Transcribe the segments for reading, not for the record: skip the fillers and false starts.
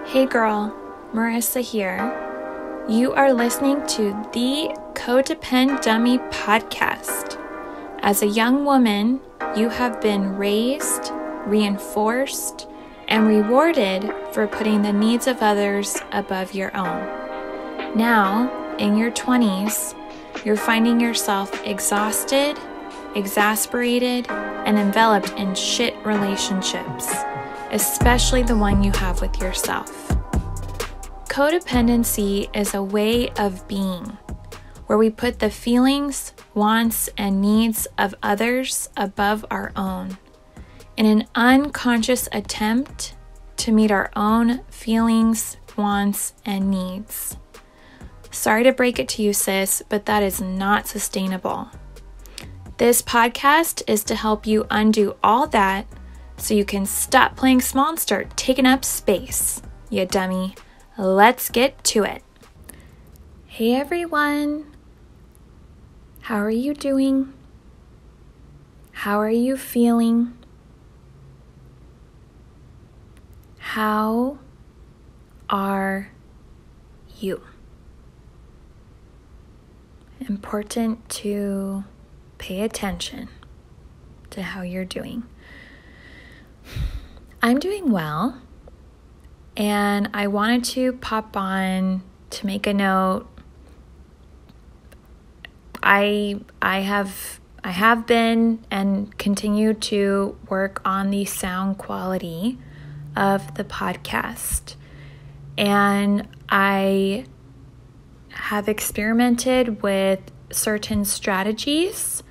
Hey girl, Marissa here. You are listening to the Codependency podcast. As a young woman, you have been raised, reinforced, and rewarded for putting the needs of others above your own. Now, in your 20s, you're finding yourself exhausted, exasperated, and enveloped in shit relationships, especially the one you have with yourself. Codependency is a way of being where we put the feelings, wants, and needs of others above our own in an unconscious attempt to meet our own feelings, wants, and needs. Sorry to break it to you, sis, but that is not sustainable. This podcast is to help you undo all that so you can stop playing small and start taking up space, you dummy. Let's get to it. Hey everyone. How are you doing? How are you feeling? How are you? Important to pay attention to how you're doing. I'm doing well, and I wanted to pop on to make a note. I have been and continue to work on the sound quality of the podcast, and I have experimented with certain strategies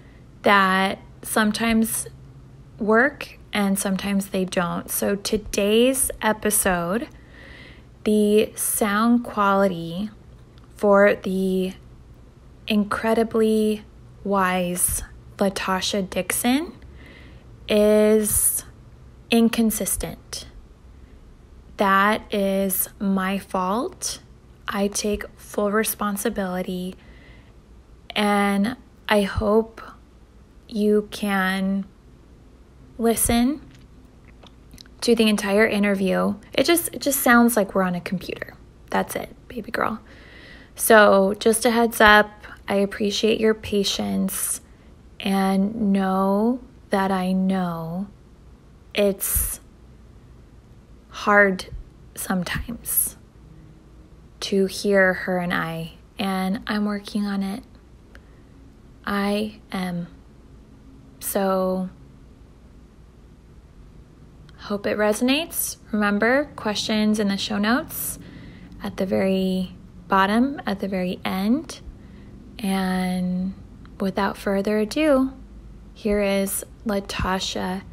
that sometimes work and sometimes they don't. So today's episode, the sound quality for the incredibly wise Latasha Dixon is inconsistent. That is my fault. I take full responsibility, and I hope you can listen to the entire interview. It just sounds like we're on a computer. That's it, baby girl. So just a heads up, I appreciate your patience, and know that I know it's hard sometimes to hear her and I'm working on it. I am. So hope it resonates. Remember, questions in the show notes at the very bottom, at the very end. And without further ado, here is Latasha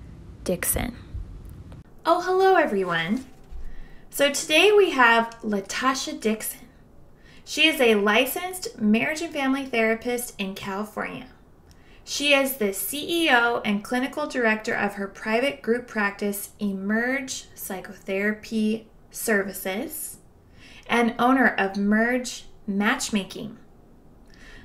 Dixon. Oh, hello everyone. So today we have Latasha Dixon. She is a licensed marriage and family therapist in California. She is the CEO and clinical director of her private group practice, Emerge Psychotherapy Services, and owner of Merge Matchmaking.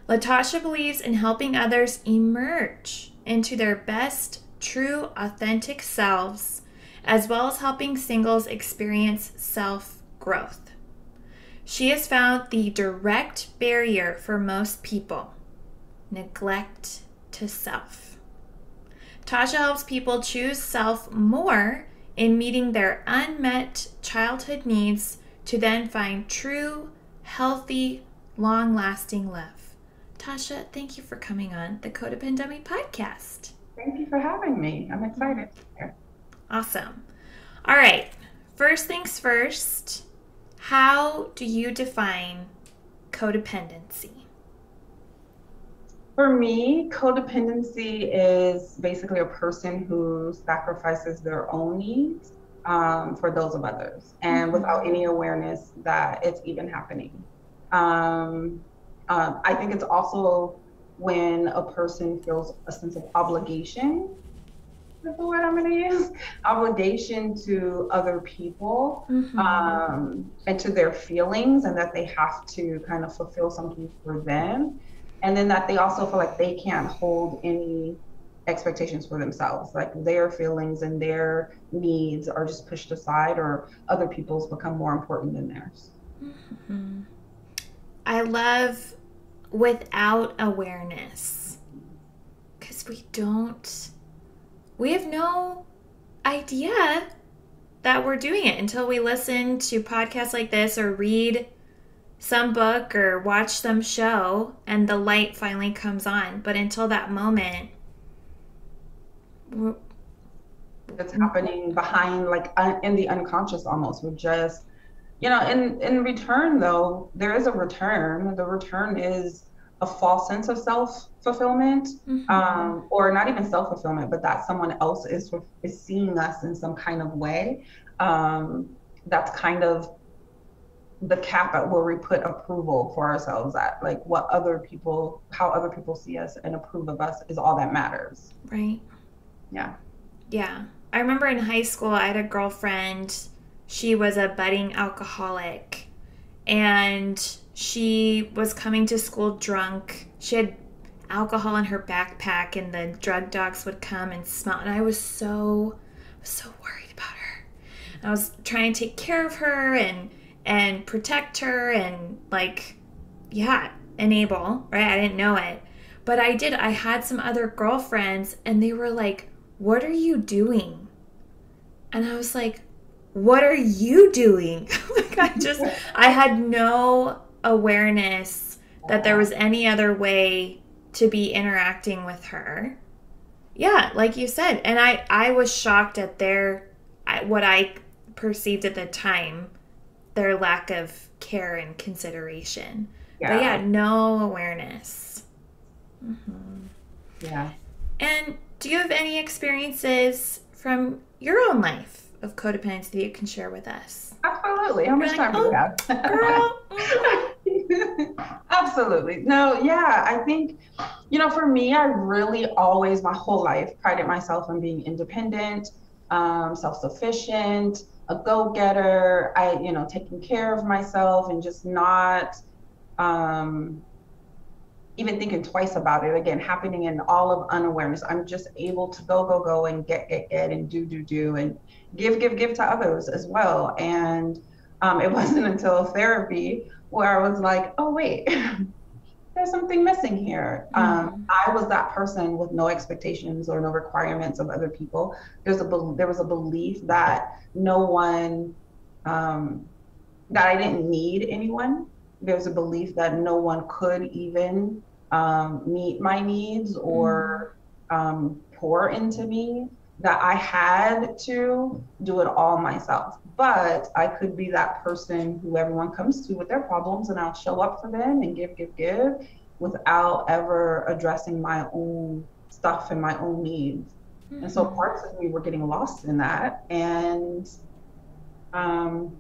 Latasha believes in helping others emerge into their best, true, authentic selves, as well as helping singles experience self-growth. She has found the direct barrier for most people: neglect to self. Tasha helps people choose self more in meeting their unmet childhood needs to then find true, healthy, long-lasting love. Tasha, thank you for coming on the Codependency podcast. Thank you for having me. I'm excited. Awesome. All right. First things first, how do you define codependency? For me, codependency is basically a person who sacrifices their own needs for those of others, and without any awareness that it's even happening. I think it's also when a person feels a sense of obligation, that's the word I'm going to use, obligation to other people, and to their feelings, and that they have to kind of fulfill something for them. And then that they also feel like they can't hold any expectations for themselves. Like their feelings and their needs are just pushed aside, or other people's become more important than theirs. Mm-hmm. I love without awareness, because we have no idea that we're doing it until we listen to podcasts like this or read some book or watch some show and the light finally comes on. But until that moment, it's happening behind, like in the unconscious almost. We're just, in return though, there is a return. The return is a false sense of self-fulfillment, or not even self-fulfillment, but that someone else is seeing us in some kind of way. That's kind of the cap at where we put approval for ourselves at, like how other people see us and approve of us is all that matters. Right. Yeah. Yeah. I remember in high school, I had a girlfriend. She was a budding alcoholic, and she was coming to school drunk. She had alcohol in her backpack, and the drug dogs would come and smell. And I was so worried about her. I was trying to take care of her and protect her and enable, right? I didn't know it, but I did. I had some other girlfriends and they were like, "What are you doing?" And I was like, "What are you doing?" I had no awareness that there was any other way to be interacting with her. Yeah, like you said. And I was shocked at what I perceived at the time, their lack of care and consideration. Yeah. But yeah, no awareness. Mm-hmm. Yeah. And do you have any experiences from your own life of codependency that you can share with us? Absolutely. How much time do we have? Girl. Absolutely. No, yeah. I think, for me, I really always, my whole life, prided myself on being independent, self-sufficient, a go-getter, taking care of myself and just not even thinking twice about it. Again, happening in all of unawareness. I'm just able to go and get and do and give to others as well. And it wasn't until therapy where I was like, oh wait, there's something missing here. I was that person with no expectations or no requirements of other people. There was a belief that no one, that I didn't need anyone. There's a belief that no one could even meet my needs or pour into me, that I had to do it all myself. But I could be that person who everyone comes to with their problems, and I'll show up for them and give without ever addressing my own stuff and my own needs. And so parts of me were getting lost in that, and kind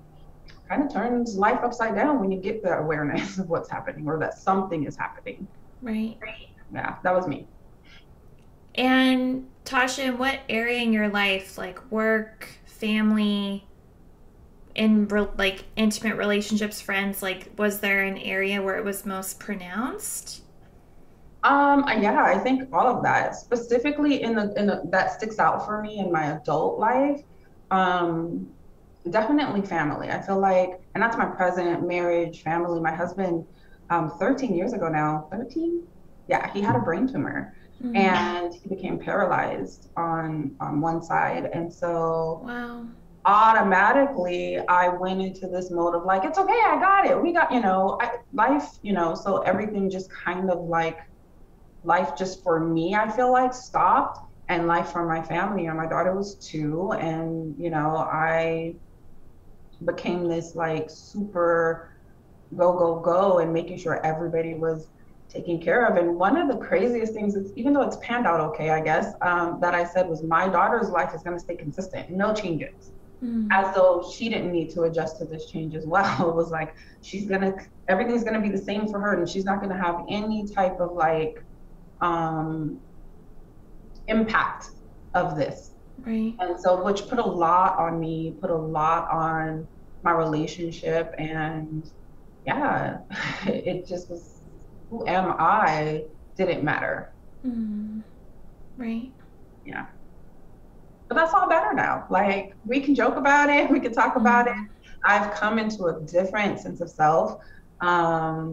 of turns life upside down when you get the awareness of what's happening or that something is happening. Right. Yeah, that was me. And Tasha, in what area in your life, like work, family, in intimate relationships, friends, was there an area where it was most pronounced? Yeah, I think all of that, specifically in the that sticks out for me in my adult life. Definitely family. I feel like, and that's my present marriage, family. My husband, 13 years ago now, 13? Yeah, he had a brain tumor and he became paralyzed on one side. And so wow. Automatically I went into this mode of like, it's okay, I got it. We got, life, so everything just kind of like, life just for me, I feel like stopped, and life for my family. And my daughter was 2, and, I became this like super go and making sure everybody was taken care of. And one of the craziest things is, even though it's panned out okay, I guess, that I said was, my daughter's life is going to stay consistent, no changes. As though she didn't need to adjust to this change as well. It was like, everything's going to be the same for her, and she's not going to have any type of like impact of this. Right. And so, which put a lot on me, put a lot on my relationship. And yeah, it just was, who am I didn't matter. Right. Yeah. But that's all better now. Like, we can joke about it, we can talk about it. I've come into a different sense of self. I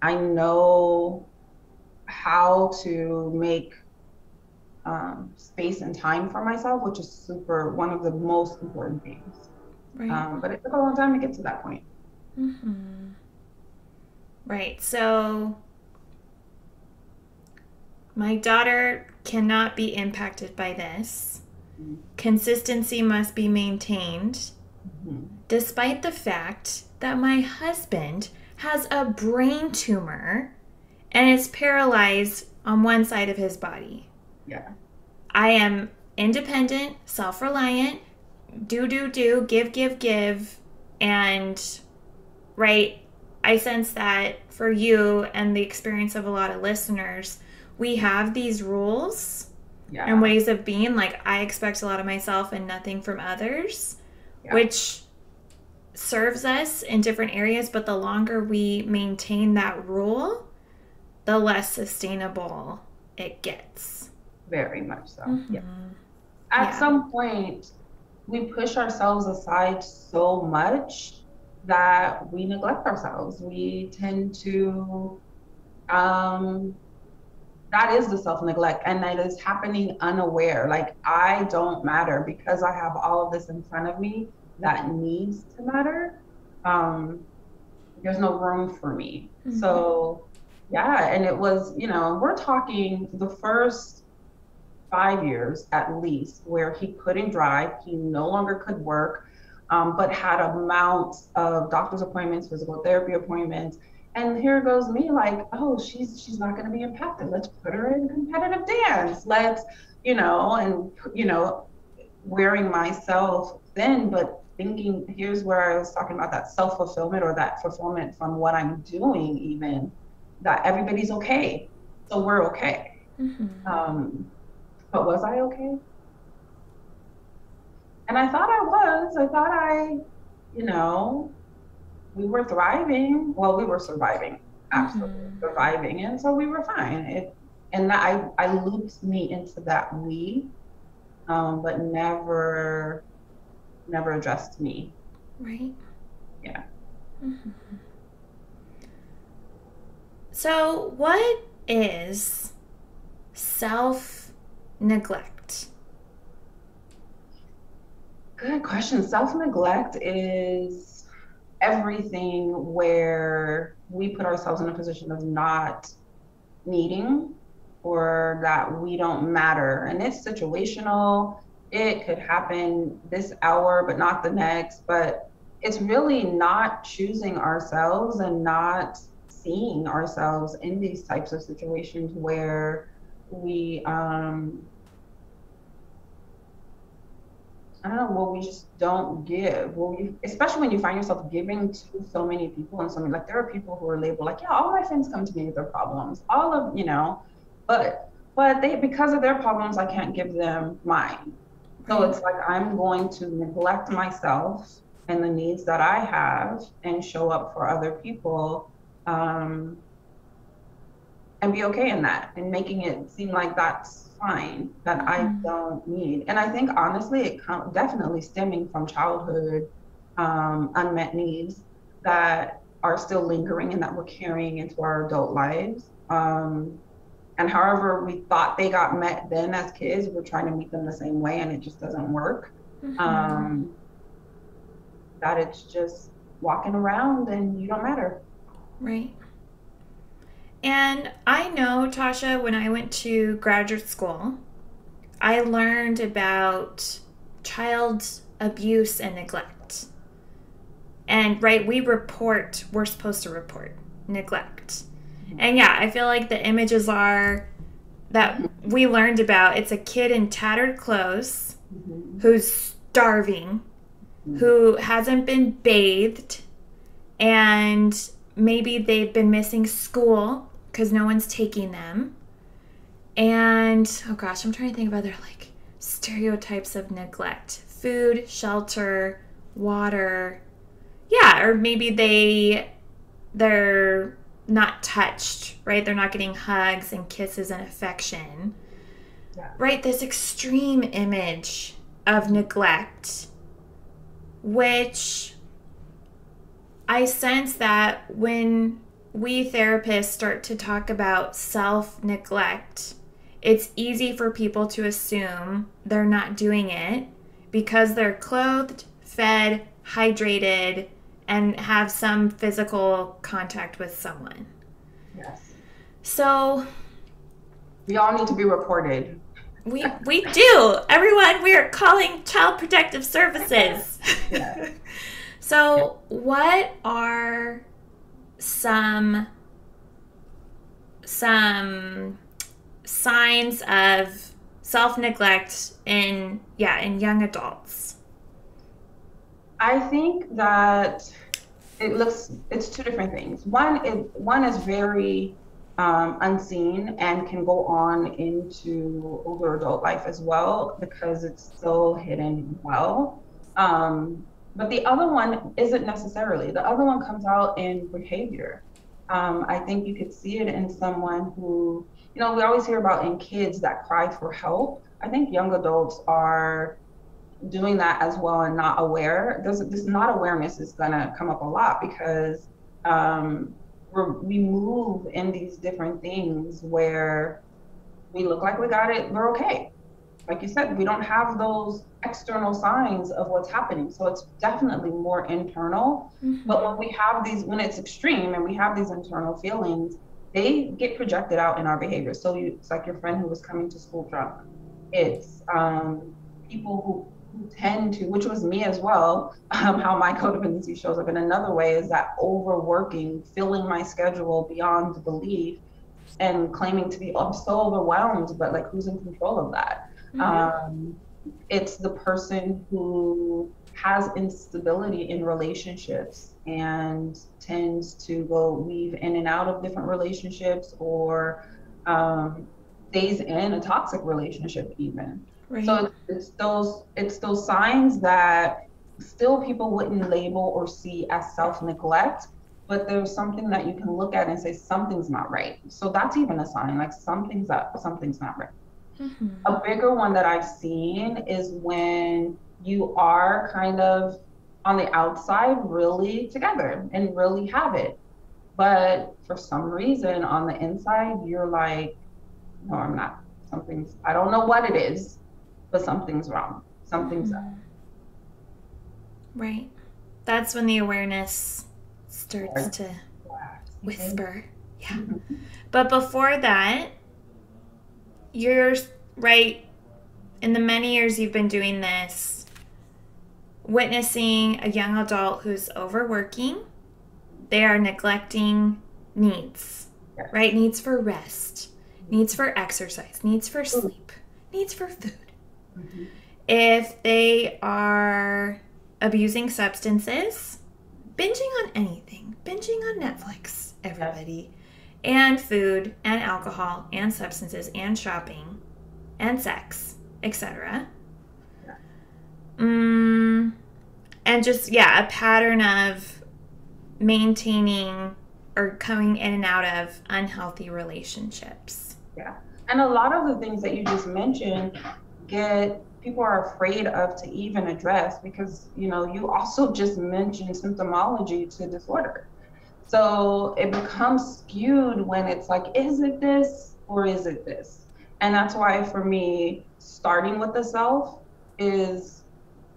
know how to make space and time for myself, which is one of the most important things. Right. But it took a long time to get to that point. Right. So my daughter cannot be impacted by this. Consistency must be maintained, despite the fact that my husband has a brain tumor and is paralyzed on one side of his body. Yeah. I am independent, self-reliant, do, give. And, right, I sense that for you and the experience of a lot of listeners, we have these rules and ways of being. Like, I expect a lot of myself and nothing from others, which serves us in different areas. But the longer we maintain that rule, the less sustainable it gets. Very much so. Yeah. At some point, we push ourselves aside so much that we neglect ourselves. We tend to, that is the self-neglect, and that is happening unaware. Like, I don't matter because I have all of this in front of me that needs to matter. There's no room for me. So, yeah, and it was, we're talking the first 5 years at least where he couldn't drive, he no longer could work, but had amounts of doctor's appointments, physical therapy appointments. And here goes me like, oh, she's not going to be impacted. Let's put her in competitive dance. Let's, wearing myself thin, but thinking, here's where I was talking about that self-fulfillment, or that fulfillment from what I'm doing, even that everybody's okay. So we're okay. But was I okay? And I thought I was. I thought we were thriving. Well, we were surviving, absolutely surviving. And so we were fine. I looped me into that we, but never addressed me. Right. Yeah. So what is self-neglect? Good question. Self-neglect is everything where we put ourselves in a position of not needing, or that we don't matter. And it's situational. It could happen this hour, but not the next. But it's really not choosing ourselves and not seeing ourselves in these types of situations where we, we just don't give. Especially when you find yourself giving to so many people, and like, there are people who are labeled like, yeah, all my friends come to me with their problems, all of, but they, because of their problems, I can't give them mine. So it's like, I'm going to neglect myself and the needs that I have and show up for other people, and be okay in that, and making it seem like that's fine, that I don't need. And I think honestly, it definitely stemming from childhood unmet needs that are still lingering and that we're carrying into our adult lives. And however we thought they got met then as kids, we're trying to meet them the same way, and it just doesn't work. That it's just walking around and you don't matter. Right. And I know, Tasha, when I went to graduate school, I learned about child abuse and neglect. And, right, we're supposed to report neglect. And yeah, I feel like the images are that we learned about, it's a kid in tattered clothes who's starving, who hasn't been bathed, and maybe they've been missing school because no one's taking them. And, oh gosh, I'm trying to think of other, like, stereotypes of neglect. Food, shelter, water. Yeah, or maybe they're not touched, right? They're not getting hugs and kisses and affection. Yeah. right? This extreme image of neglect, which I sense that when we therapists start to talk about self-neglect, it's easy for people to assume they're not doing it because they're clothed, fed, hydrated, and have some physical contact with someone. Yes. So we all need to be reported. We do. Everyone, we are calling Child Protective Services. Yeah. So, what are some signs of self-neglect in young adults? I think that it's two different things. One is very unseen and can go on into older adult life as well because it's still hidden well. But the other one isn't necessarily. The other one comes out in behavior. I think you could see it in someone who, we always hear about in kids that cry for help. I think young adults are doing that as well and not aware. This not awareness is gonna come up a lot because we move in these different things where we look like we got it, we're okay. Like you said, we don't have those external signs of what's happening. So it's definitely more internal. Mm-hmm. But when it's extreme and we have these internal feelings, they get projected out in our behavior. So it's like your friend who was coming to school drunk. It's people who tend to, which was me as well, how my codependency shows up in another way is that overworking, filling my schedule beyond belief and claiming to be so overwhelmed, but like who's in control of that? Mm-hmm. It's the person who has instability in relationships and tends to weave in and out of different relationships or stays in a toxic relationship even. Right. So it's those signs that still people wouldn't label or see as self-neglect, but there's something that you can look at and say something's not right. So that's even a sign, like something's up, something's not right. Mm-hmm. A bigger one that I've seen is when you are kind of on the outside really together and really have it, but for some reason on the inside you're like, no, I'm not. I don't know what it is, but something's wrong. Something's up. Right. That's when the awareness starts to whisper. Yeah. Mm-hmm. But before that, you're right. In the many years you've been doing this, witnessing a young adult who's overworking, they are neglecting needs, right? Needs for rest, needs for exercise, needs for sleep, needs for food. Mm-hmm. If they are abusing substances, binging on anything, binging on Netflix, everybody, and food and alcohol and substances and shopping and sex, etc. And just, a pattern of maintaining or coming in and out of unhealthy relationships. Yeah. And a lot of the things that you just mentioned people are afraid of to even address because, you also just mentioned symptomology to disorder. So it becomes skewed when it's like, is it this or is it this? And that's why for me, starting with the self is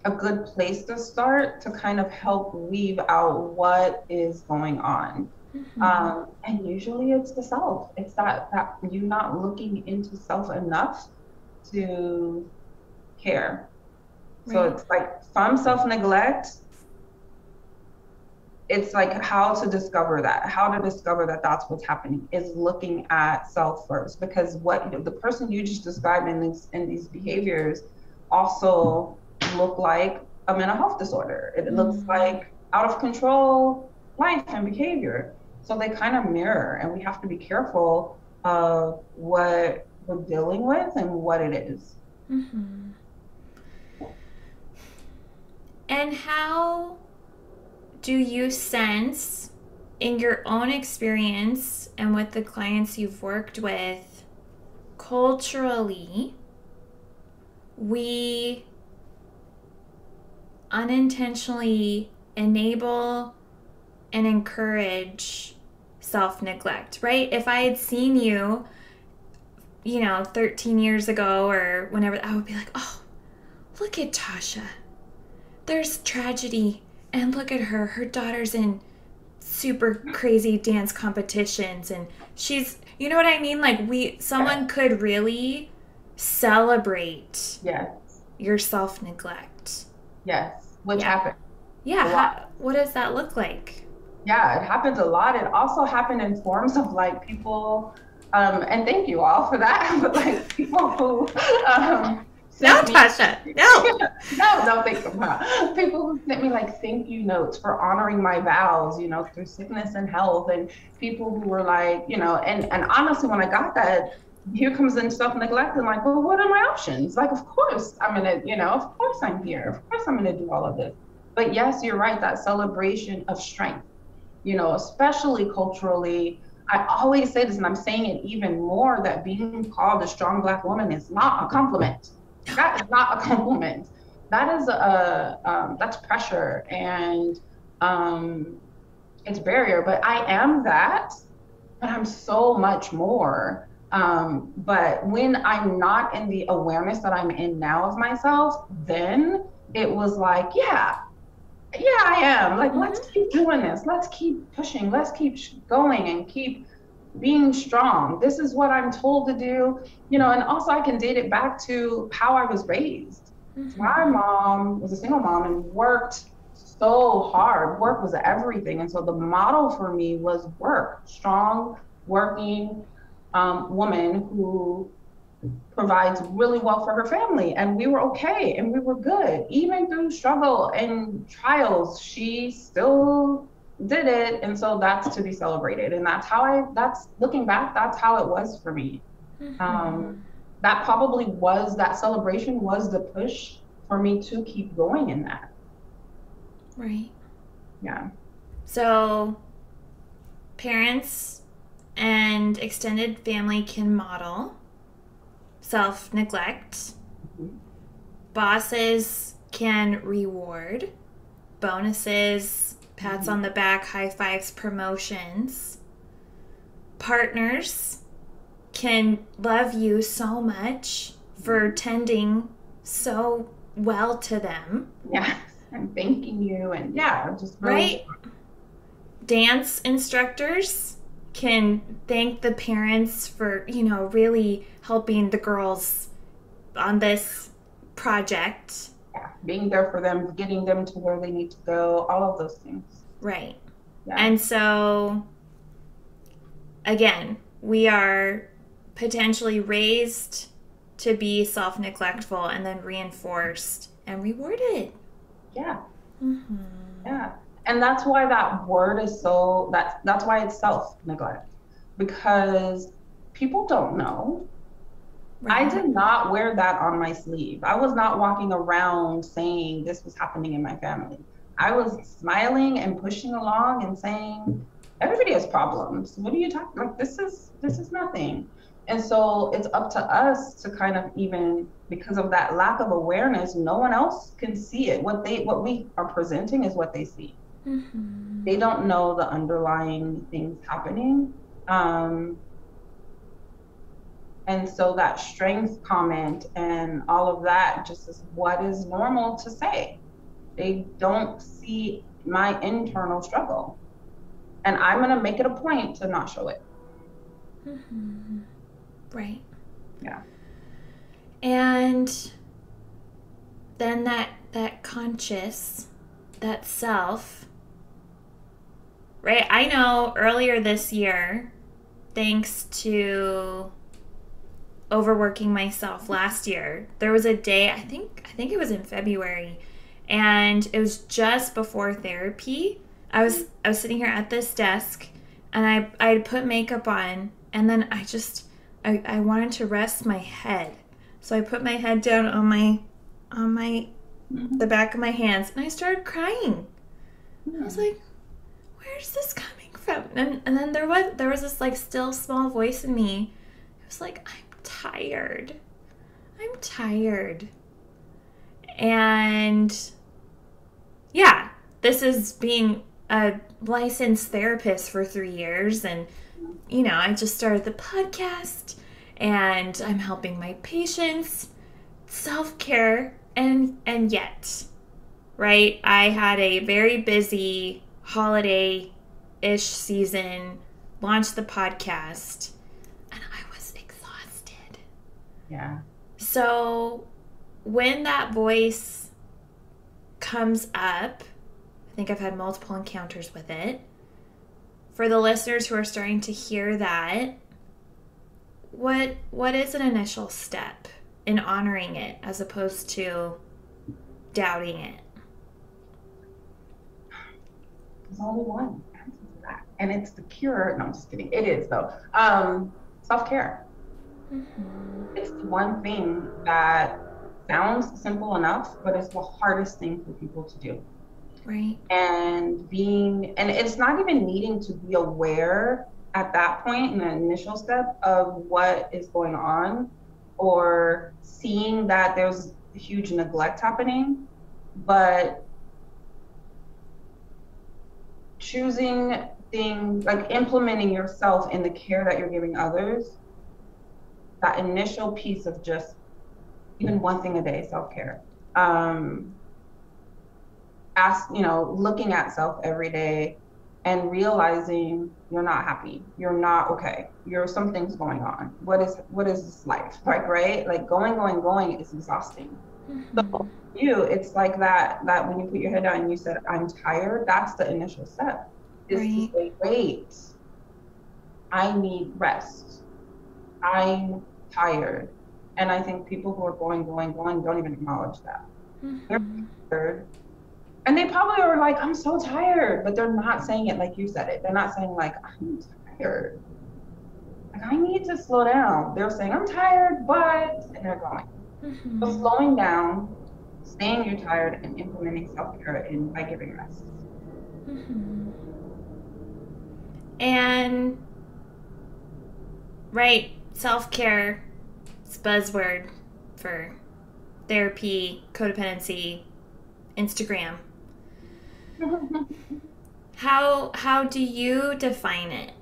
a good place to start to kind of help weave out what is going on. Mm-hmm. And usually it's the self. It's that you're not looking into self enough to care. Right. So it's like from self-neglect, it's like how to discover that that's what's happening is looking at self first, because the person you just described in these behaviors also look like a mental health disorder. It looks like out of control life and behavior. So they kind of mirror, and we have to be careful of what we're dealing with and what it is. Mm-hmm. And how do you sense in your own experience and with the clients you've worked with culturally we unintentionally enable and encourage self-neglect, right? If I had seen you, 13 years ago or whenever, I would be like, oh, look at Tasha. There's tragedy. And look at her. Her daughter's in super crazy dance competitions. And she's, you know what I mean? Like someone could really celebrate your self-neglect. Yes. Which happened. Yeah. What does that look like? Yeah, it happens a lot. It also happened in forms of like people, and thank you all for that, but like people who, no, Tasha, no. no, thank you. People who sent me like thank you notes for honoring my vows, through sickness and health, and people who were like, and honestly, when I got that, here comes in self-neglect and like, well, what are my options? Like, of course I'm gonna, of course I'm here. Of course I'm gonna do all of this. But yes, you're right, that celebration of strength, especially culturally. I always say this, and I'm saying it even more, that being called a strong Black woman is not a compliment. That is not a compliment. That is that's pressure, and it's barrier. But I am that, but I'm so much more. But when I'm not in the awareness that I'm in now of myself, then it was like, yeah, I am. Like, let's keep doing this. Let's keep pushing. Let's keep going and keep being strong. This is what I'm told to do, and also I can date it back to how I was raised. My mom was a single mom and worked so hard. Work was everything. And so the model for me was work, strong, working woman who provides really well for her family, and we were okay and we were good. Even through struggle and trials, she still did it, and so that's to be celebrated. And that's looking back, that's how it was for me. That probably was, that celebration was the push for me to keep going in that. Right. Yeah. So parents and extended family can model self-neglect. Bosses can reward. Bonuses, pats on the back, high fives, promotions. Partners can love you so much for tending so well to them. Yeah, and thanking you, and just really. Right? Dance instructors can thank the parents for, really helping the girls on this project. Yeah, being there for them, getting them to where they need to go, all of those things. Right. Yeah. And so, again, we are potentially raised to be self-neglectful and then reinforced and rewarded. Yeah. Yeah. And that's why that word is so, that's why it's self-neglect, because people don't know. Right. I did not wear that on my sleeve. I was not walking around saying this was happening in my family. I was smiling and pushing along and saying, everybody has problems. What are you talking about? This is nothing. And so it's up to us to kind of, even because of that lack of awareness, no one else can see it. What we are presenting is what they see. They don't know the underlying things happening. And so that strength comment and all of that just is what is normal to say. They don't see my internal struggle. And I'm going to make it a point to not show it. Right. Yeah. And then that conscious, that self, right? I know earlier this year, thanks to overworking myself last year, there was a day, I think it was in February, and it was just before therapy. I was sitting here at this desk, and I had put makeup on, and then I wanted to rest my head. So I put my head down on the back of my hands, and I started crying. I was like, where's this coming from? And then there was this like still small voice in me. It was like, I'm tired. And yeah, this is being a licensed therapist for 3 years. And, I just started the podcast and I'm helping my patients, self-care, and yet, right? I had a very busy holiday-ish season, launched the podcast, and I was exhausted. Yeah. So when that voice comes up, I think I've had multiple encounters with it. For the listeners who are starting to hear that, what is an initial step in honoring it as opposed to doubting it? There's only one answer to that. And it's the cure. No, I'm just kidding. It is, though. Self-care. Mm-hmm. It's the one thing that sounds simple enough, but it's the hardest thing for people to do. Right. And it's not even needing to be aware at that point in the initial step of what is going on, or seeing that there's huge neglect happening, but choosing things like implementing yourself in the care that you're giving others, that initial piece of just even one thing a day, self-care. Looking at self every day and realizing you're not happy, you're not okay, something's going on. What is this life like, right? Like going is exhausting. Mm-hmm. So it's like that when you put your head down and you said, I'm tired, that's the initial step, is right. To say, wait, I need rest. I'm tired. And I think people who are going don't even acknowledge that. Mm-hmm. They're tired. And they probably are like, I'm so tired, but they're not saying it like you said it. They're not saying like, I'm tired. Like, I need to slow down. They're saying, I'm tired, but, and they're going. Mm-hmm. So slowing down, saying you're tired, and implementing self-care by giving rest. Mm-hmm. And, right, self-care is a buzzword for therapy, codependency, Instagram. How do you define it?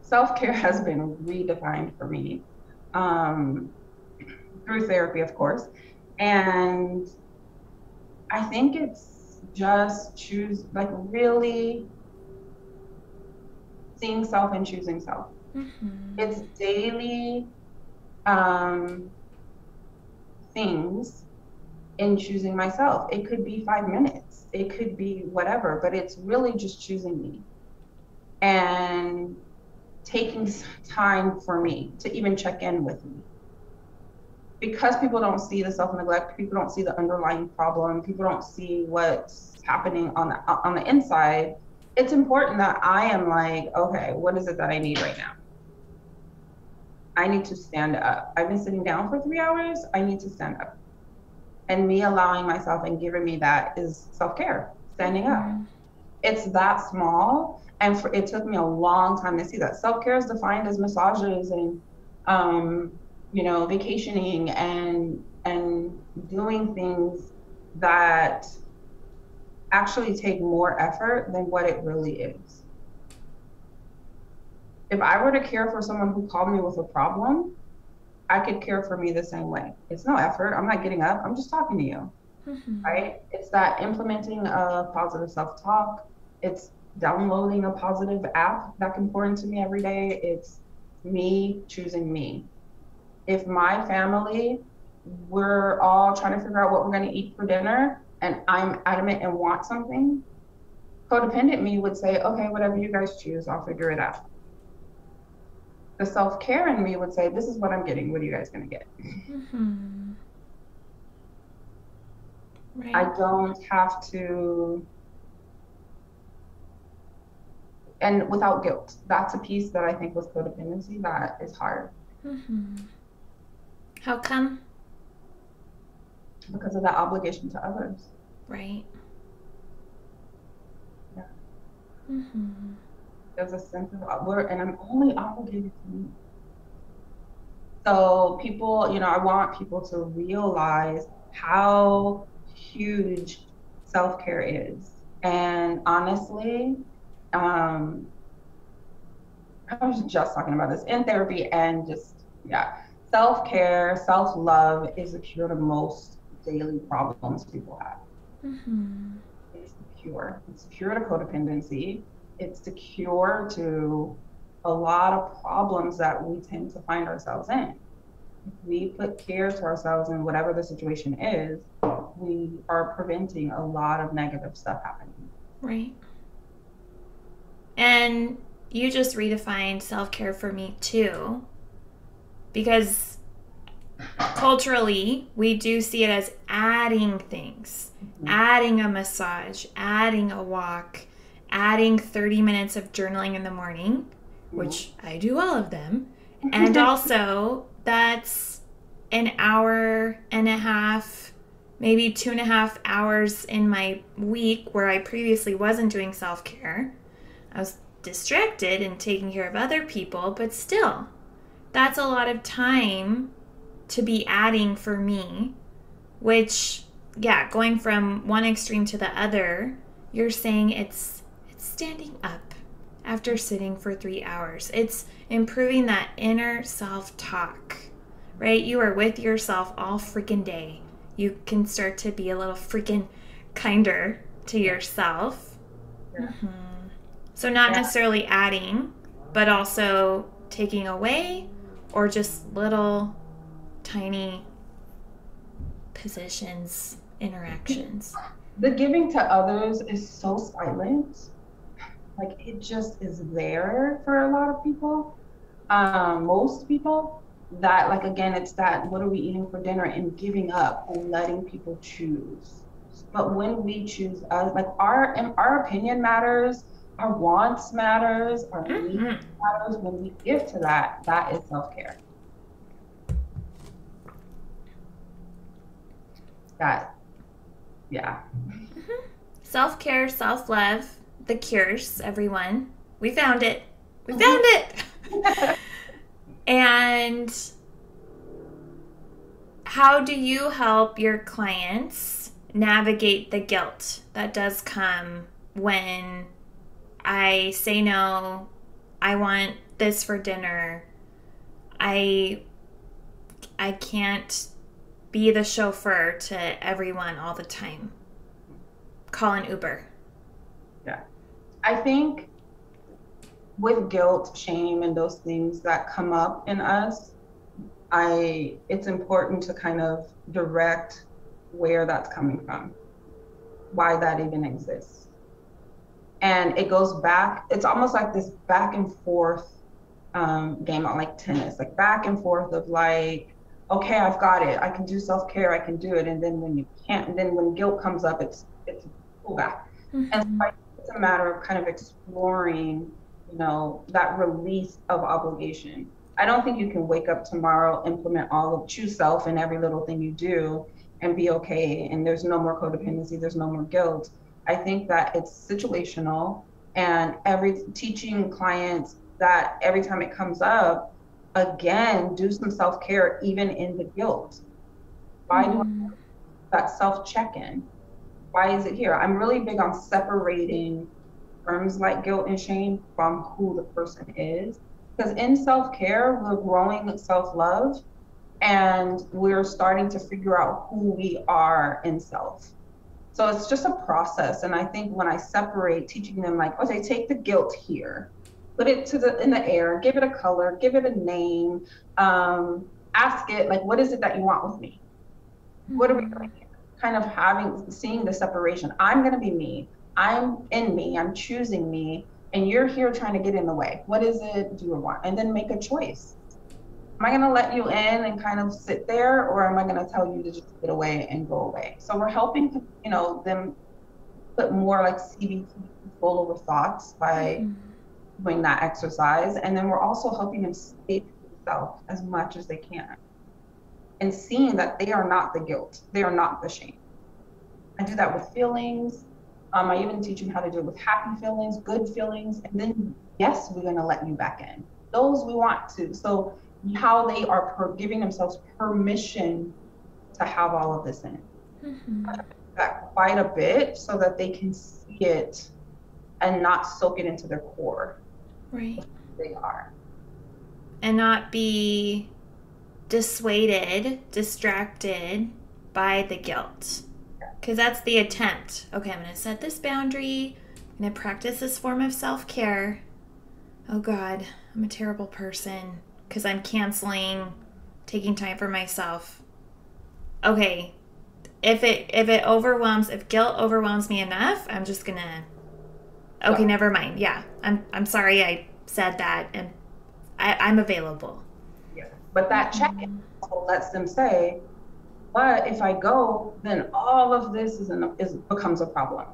Self-care has been redefined for me through therapy, of course. And I think it's just really seeing self and choosing self. Mm-hmm. It's daily things in choosing myself. It could be 5 minutes, it could be whatever, but it's really just choosing me and taking time for me to even check in with me. Because people don't see the self-neglect, people don't see the underlying problem, people don't see what's happening on the inside. It's important that I am like, okay, what is it that I need right now? I need to stand up. I've been sitting down for 3 hours. I need to stand up. And me allowing myself and giving me that is self-care, standing up. It's that small. And it took me a long time to see that. Self-care is defined as massages and, vacationing and doing things that actually take more effort than what it really is. If I were to care for someone who called me with a problem, I could care for me the same way. It's no effort. I'm not getting up. I'm just talking to you, right? It's that implementing of positive self-talk. It's downloading a positive app that can pour into me every day. It's me choosing me. If my family, we're all trying to figure out what we're going to eat for dinner, and I'm adamant and want something, codependent me would say, okay, whatever you guys choose, I'll figure it out. The self-care in me would say, this is what I'm getting. What are you guys going to get? Mm-hmm. Right. I don't have to, and without guilt. That's a piece that I think with codependency that is hard. Mm-hmm. How come? Because of that obligation to others. Right. Yeah. Mm-hmm. There's a sense of and I'm only obligated to me. So people, I want people to realize how huge self-care is. And honestly, um, I was just talking about this in therapy and just, yeah, self-care, self-love is the cure to most daily problems people have. Mm-hmm. It's the cure. It's the cure to codependency. It's the cure to a lot of problems that we tend to find ourselves in. If we put care to ourselves in whatever the situation is, we are preventing a lot of negative stuff happening. Right. And you just redefined self-care for me too, because culturally we do see it as adding things, adding a massage, adding a walk, adding 30 minutes of journaling in the morning, which I do all of them. And also that's an hour and a half, maybe 2.5 hours in my week where I previously wasn't doing self-care. I was distracted and taking care of other people, but still, that's a lot of time to be adding for me, which, yeah, going from one extreme to the other, you're saying it's standing up after sitting for 3 hours. It's improving that inner self-talk, right? You are with yourself all freaking day. You can start to be a little freaking kinder to yourself. Yeah. Mm-hmm. So not necessarily adding, but also taking away, or just little tiny positions, interactions. The giving to others is so silent. Like, it just is there for a lot of people. Most people, that, like, again, it's that, what are we eating for dinner, and giving up and letting people choose. But when we choose us, like, our opinion matters, our wants matters, our needs matters. When we give to that, that is self-care. That, yeah. Self-care, self-love, the cures, everyone. We found it. We found it. And how do you help your clients navigate the guilt that does come when I say no, I want this for dinner, I can't be the chauffeur to everyone all the time, call an Uber? Yeah. I think with guilt, shame, and those things that come up in us, it's important to kind of direct where that's coming from, why that even exists. And it goes back, it's almost like this back and forth game on, like, tennis, like back and forth of, like, okay, I've got it, I can do self-care, I can do it. And then when you can't, and then when guilt comes up, it's pull back. Mm-hmm. And so it's a matter of kind of exploring, that release of obligation. I don't think you can wake up tomorrow, implement all of true self in every little thing you do and be okay. And there's no more codependency, there's no more guilt. I think that it's situational, and teaching clients that every time it comes up, again, do some self-care even in the guilt. Why do I that self-check-in? Why is it here? I'm really big on separating terms like guilt and shame from who the person is. Because in self-care, we're growing self-love, and we're starting to figure out who we are in self. So it's just a process. And I think when I separate, teaching them, like, okay, take the guilt here, put it in the air, give it a color, give it a name, ask it, like, what is it that you want with me? What are we doing here? Kind of seeing the separation. I'm going to be me. I'm in me. I'm choosing me. And you're here trying to get in the way. What is it do you want? And then make a choice. Am I going to let you in and kind of sit there, or am I going to tell you to just get away and go away? So we're helping, them put more like CBT, control over thoughts, by doing that exercise. And then we're also helping them stay to themselves as much as they can, and seeing that they are not the guilt. They are not the shame. I do that with feelings. I even teach them how to do it with happy feelings, good feelings. And then, yes, we're going to let you back in. Those we want to. So how they are giving themselves permission to have all of this in. That quite a bit so that they can see it and not soak it into their core. Right. They are. And not be dissuaded, distracted by the guilt. Because that's the attempt. Okay, I'm going to set this boundary. I'm going to practice this form of self-care. Oh God, I'm a terrible person because I'm canceling taking time for myself. Okay, if guilt overwhelms me enough, I'm just going to, okay, never mind. Yeah, I'm sorry I said that, and I'm available. Yeah, but that check-in lets them say, but if I go, then all of this becomes a problem.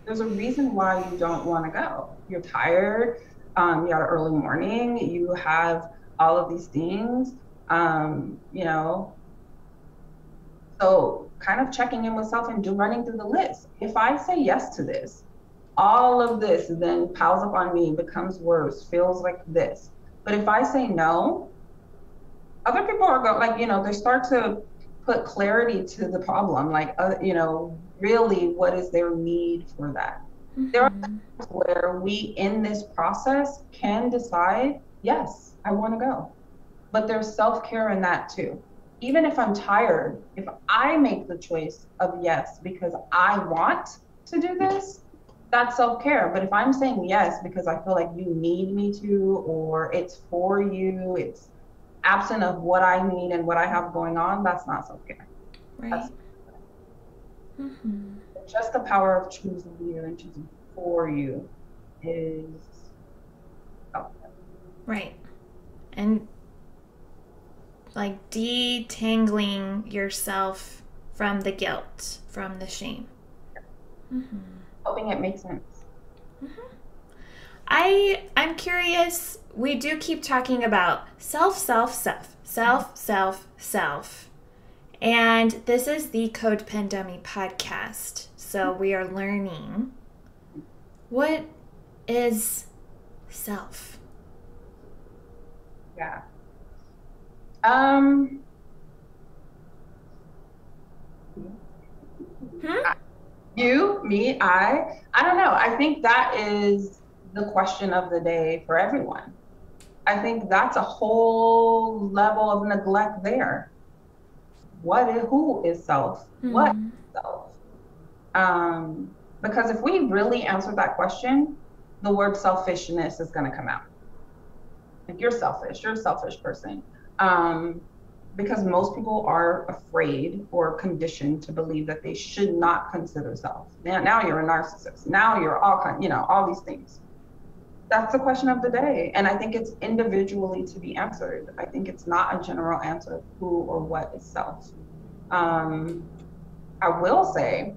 There's a reason why you don't want to go. You're tired. You got an early morning. You have all of these things. You know. So kind of checking in with self and running through the list. If I say yes to this, all of this then piles up on me, becomes worse, feels like this. But if I say no, other people are going, like, you know, they start to put clarity to the problem, like, you know, really what is their need for that. There are times where we in this process can decide, yes, I want to go. But there's self-care in that too. Even if I'm tired, if I make the choice of yes because I want to do this, that's self-care. But if I'm saying yes because I feel like you need me to, or it's for you, it's absent of what I need and what I have going on, that's not self-care. Right. Just the power of choosing you and choosing for you is self-care. Right. And like detangling yourself from the guilt, from the shame. Hoping it makes sense. I'm curious, we do keep talking about self. And this is the Codependency podcast. So we are learning, what is self? Yeah. You, me, I don't know. I think that is the question of the day for everyone. I think that's a whole level of neglect there. Who is self? What is self? Because if we really answer that question, the word selfishness is going to come out. Like, you're selfish, you're a selfish person. Because most people are afraid or conditioned to believe that they should not consider self. Now you're a narcissist. Now you're all these things. That's the question of the day. And I think it's individually to be answered. I think it's not a general answer of who or what is self. I will say,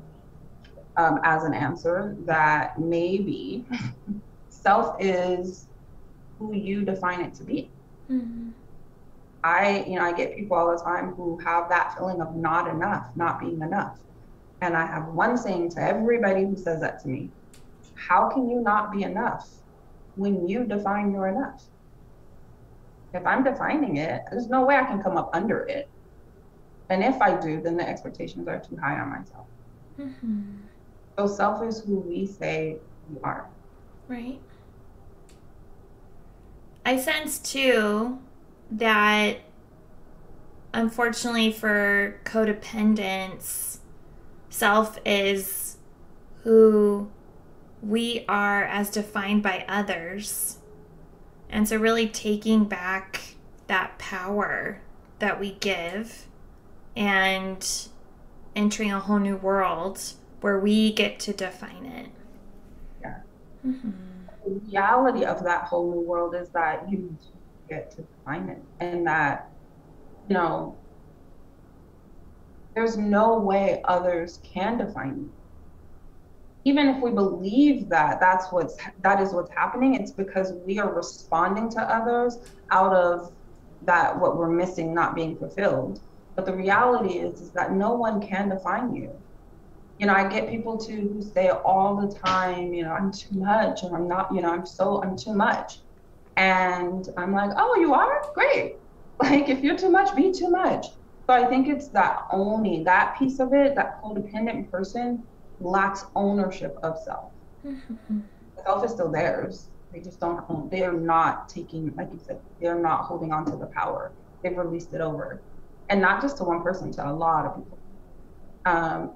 as an answer, that maybe self is who you define it to be. I get people all the time who have that feeling of not enough, not being enough. And I have one saying to everybody who says that to me: how can you not be enough when you define your enough? If I'm defining it, there's no way I can come up under it. And if I do, then the expectations are too high on myself. So self is who we say we are. Right. I sense too that, unfortunately for codependents, self is who we are as defined by others. And so really taking back that power that we give and entering a whole new world where we get to define it. Yeah. The reality of that whole new world is that you get to define it, and that, there's no way others can define you. Even if we believe that that is what's happening, it's because we are responding to others out of that, what we're missing not being fulfilled. But the reality is that no one can define you. I get people who say all the time, I'm too much, or I'm not, I'm too much. And I'm like, oh, you are? Great. Like, if you're too much, be too much. So I think it's that owning, that piece of it, that codependent person lacks ownership of self. Mm-hmm. Self is still theirs. They just don't own, they're not taking, like you said, they're not holding on to the power. They've released it over. And not just to one person, to a lot of people.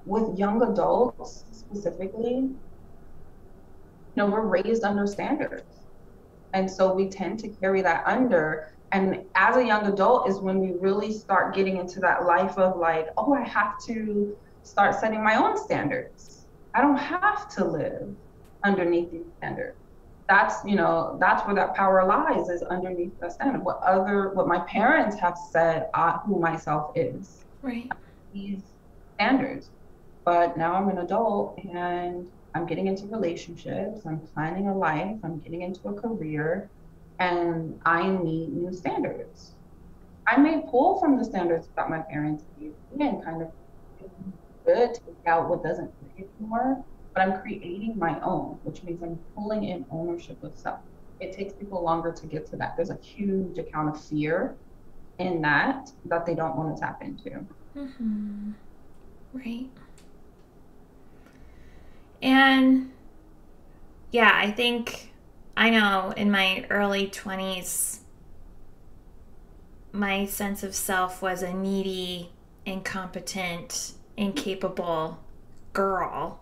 With young adults specifically, we're raised under standards. And so we tend to carry that under. And as a young adult is when we really start getting into that life of like, oh, I have to start setting my own standards. I don't have to live underneath these standards. That's where that power lies, is underneath the standard. What my parents have said who myself is. Right. These standards. But now I'm an adult and I'm getting into relationships, I'm planning a life, I'm getting into a career, and I need new standards. I may pull from the standards that my parents gave me and kind of good, take out what doesn't fit anymore, but I'm creating my own, which means I'm pulling in ownership of self. It takes people longer to get to that. There's a huge account of fear in that they don't want to tap into. Mm-hmm. Right. And yeah, I know in my early 20s, my sense of self was a needy, incompetent, incapable girl.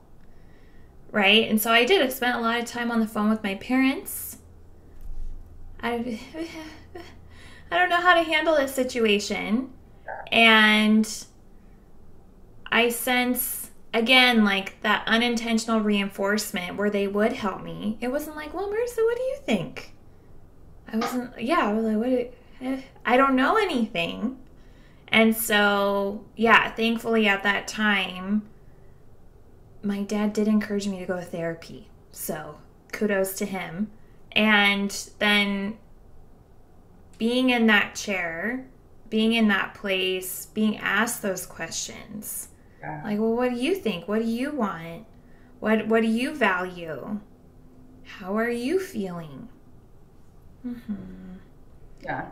Right? And so I spent a lot of time on the phone with my parents. I don't know how to handle this situation. And I sense, again, like that unintentional reinforcement where they would help me. It wasn't like, well, Marissa, what do you think? I was like, I don't know anything. And so, yeah, thankfully at that time, my dad did encourage me to go to therapy. So kudos to him. And then being in that chair, being in that place, being asked those questions. Yeah. Like, well, what do you think? What do you want? What do you value? How are you feeling? Mm-hmm. Yeah.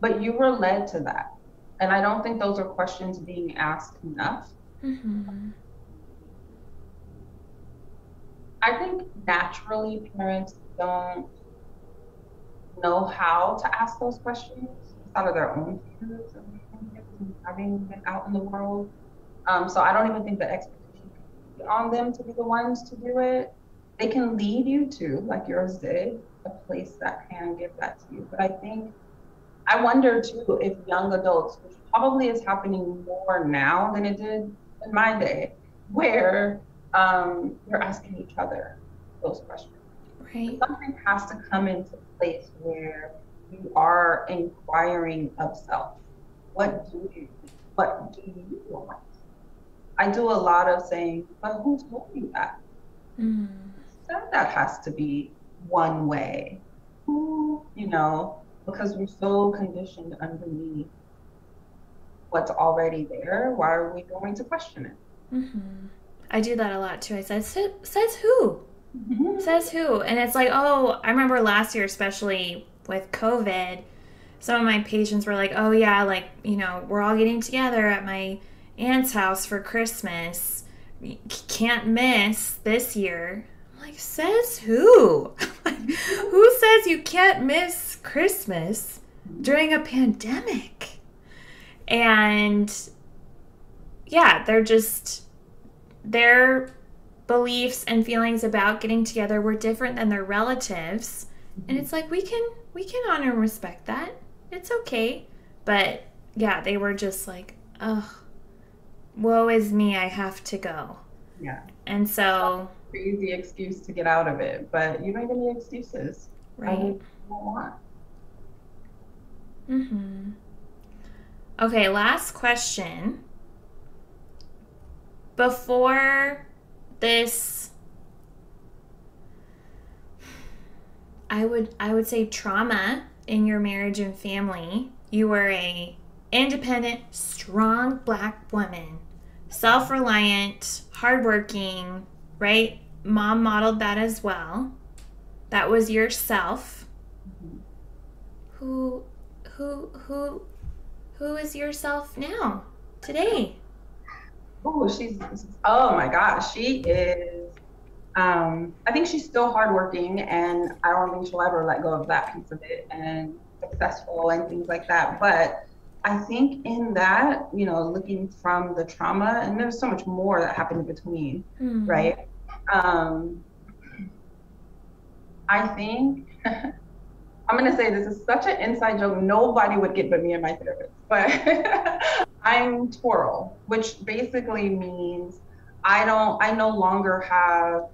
But you were led to that. And I don't think those are questions being asked enough. Mm-hmm. I think naturally parents don't know how to ask those questions out of their own fears and having been out in the world. So I don't even think the expectation is on them to be the ones to do it. They can lead you to, like yours did, a place that can give that to you. But I wonder too if young adults, which probably is happening more now than it did in my day, where you're asking each other those questions. Right. Something has to come into place where you are inquiring of self. What do you want? I do a lot of saying, but who told you that? Mm. That has to be one way. Who, because we're so conditioned underneath what's already there. Why are we going to question it? Mm-hmm. I do that a lot too. I said, says who? Mm-hmm. Says who? And it's like, oh, I remember last year, especially with COVID, some of my patients were like, oh yeah, like, we're all getting together at my aunt's house for Christmas. Can't miss this year. I'm like, says who? Who says you can't miss Christmas during a pandemic? And yeah, their beliefs and feelings about getting together were different than their relatives. And it's like, we can honor and respect that. It's okay. But yeah, they were just like, oh, woe is me, I have to go. Yeah. And so, crazy excuse to get out of it, but you don't have any excuses. Right. I don't want. Mm-hmm. Okay, last question. Before this, I would say trauma in your marriage and family, you were a independent, strong Black woman, self-reliant, hardworking, right? Mom modeled that as well. That was yourself. Mm-hmm. Who who is yourself now, today? Oh, oh my gosh, she is, I think she's still hardworking, and I don't think she'll ever let go of that piece of it, and successful and things like that. But I think in that, you know, looking from the trauma, and there's so much more that happened in between, right? I think I'm going to say this is such an inside joke. Nobody would get but me and my therapist. But I'm Toro, which basically means I no longer have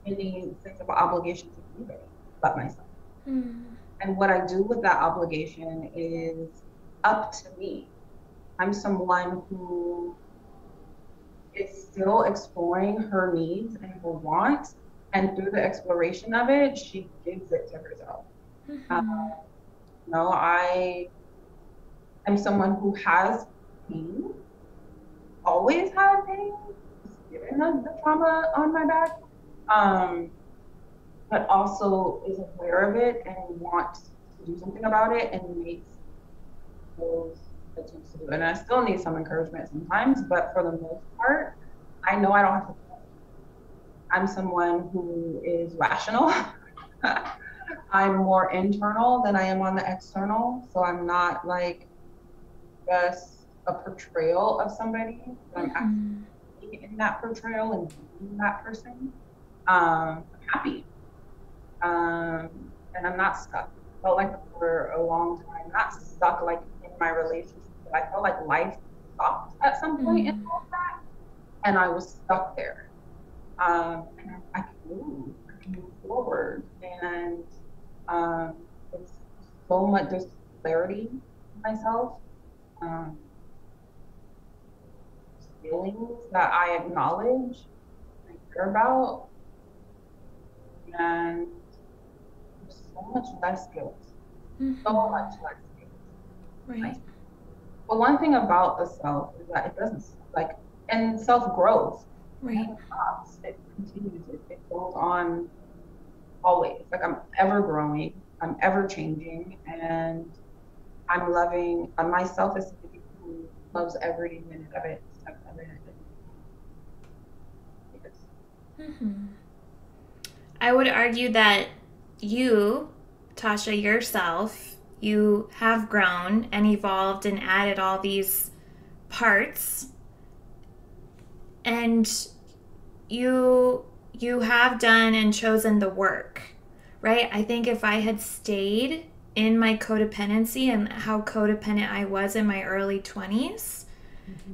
any sense of obligation to anybody but myself. And what I do with that obligation is up to me. I'm someone who is still exploring her needs and her wants. And through the exploration of it, she gives it to herself. I am someone who has pain, always had pain, given the trauma on my back, but also is aware of it and wants to do something about it and makes those attempts to do it. And I still need some encouragement sometimes, but for the most part, I know I don't have to. I'm someone who is rational. I'm more internal than I am on the external. So I'm not like just a portrayal of somebody, but I'm actually in that portrayal and being that person. I'm happy. And I'm not stuck. I felt like for a long time, not stuck like in my relationship, but I felt like life stopped at some point in all of that. And I was stuck there. And I can move forward. And it's so much, there's clarity in myself, feelings that I acknowledge and care about, and there's so much less guilt, so much less guilt. Right. But one thing about the self is that it doesn't, like, and self growth, right? It stops, it continues, it goes on always. Like, I'm ever growing, I'm ever changing, and I'm loving myself as somebody who loves every minute of it, every minute of it. I would argue that you, Tasha, yourself, you have grown and evolved and added all these parts, and you have done and chosen the work, right? I think if I had stayed in my codependency and how codependent I was in my early 20s,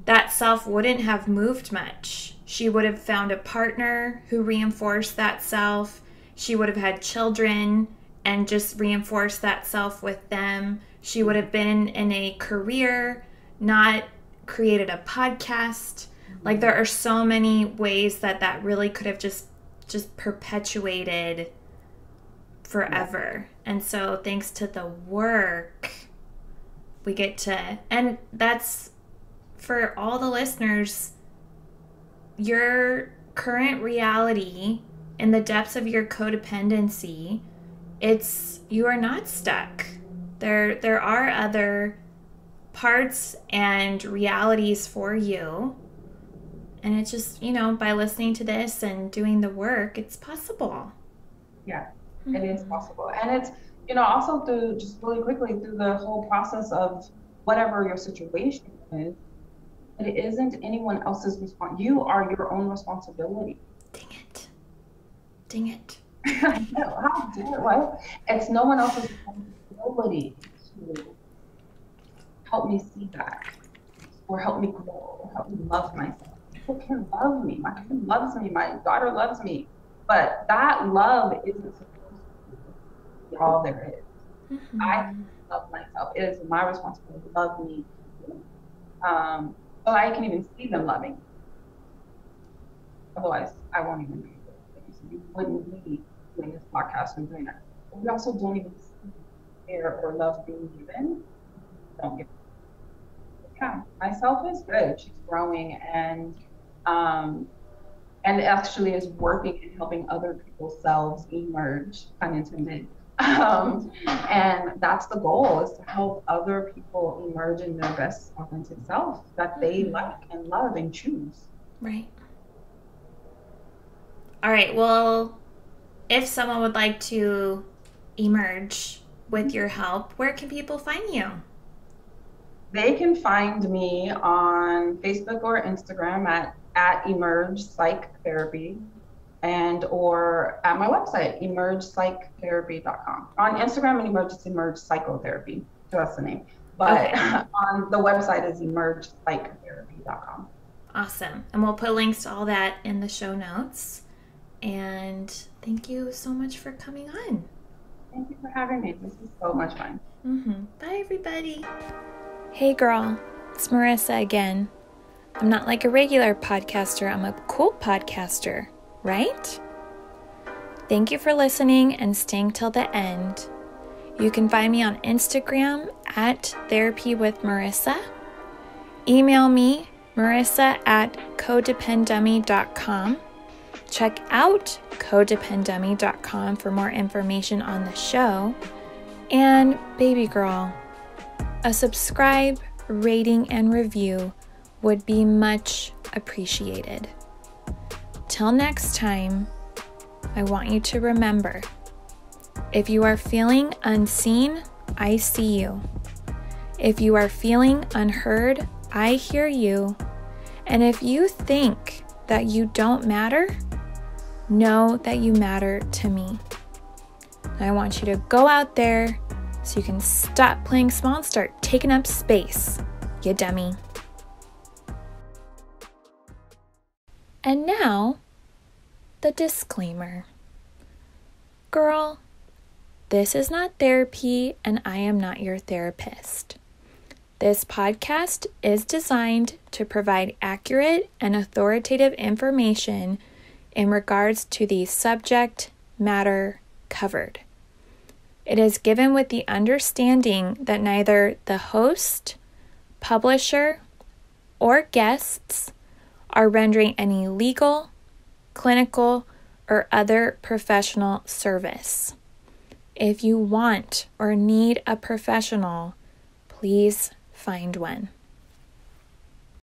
that self wouldn't have moved much. She would have found a partner who reinforced that self. She would have had children and just reinforced that self with them. She would have been in a career, not created a podcast. Like, there are so many ways that really could have just perpetuated forever. And so thanks to the work, we get to, and that's for all the listeners, your current reality in the depths of your codependency, you are not stuck. There are other parts and realities for you. And it's just, by listening to this and doing the work, it's possible. Yeah, it is possible. And it's, also through, just really quickly, through the whole process of whatever your situation is, it isn't anyone else's response. You are your own responsibility. Dang it. I know, how dare it, right? It's no one else's responsibility to help me see that, or help me grow, or help me love myself. People can love me. My kid loves me. My daughter loves me. But that love isn't supposed to be all there is. I love myself. It is my responsibility to love me. So I can even see them loving me. Otherwise, I won't even be able to. You wouldn't be doing this podcast and doing that. But we also don't even see care or love being given. Don't give it. Yeah, myself is good. She's growing and actually is working and helping other people's selves emerge, pun intended, And that's the goal, is to help other people emerge in their best authentic self that they like and love and choose. Right. All right. Well, if someone would like to emerge with your help, where can people find you? They can find me on Facebook or Instagram at Emerge Psych Therapy, and or at my website, emergepsychtherapy.com. On Instagram and Emerge, it's Emerge Psychotherapy. That's the name. But on the website is emergepsychtherapy.com. Awesome. And we'll put links to all that in the show notes. And thank you so much for coming on. Thank you for having me. This is so much fun. Bye, everybody. Hey, girl. It's Marissa again. I'm not like a regular podcaster. I'm a cool podcaster, right? Thank you for listening and staying till the end. You can find me on Instagram at Therapy with Marissa. Email me, marissa@codependummy.com. Check out codependummy.com for more information on the show. And baby girl, a subscribe, rating, and review would be much appreciated. Till next time, I want you to remember, if you are feeling unseen, I see you. If you are feeling unheard, I hear you. And if you think that you don't matter, know that you matter to me. I want you to go out there so you can stop playing small and start taking up space, you dummy. And now, the disclaimer. Girl, this is not therapy and I am not your therapist. This podcast is designed to provide accurate and authoritative information in regards to the subject matter covered. It is given with the understanding that neither the host, publisher, or guests are rendering any legal, clinical, or other professional service. If you want or need a professional, please find one.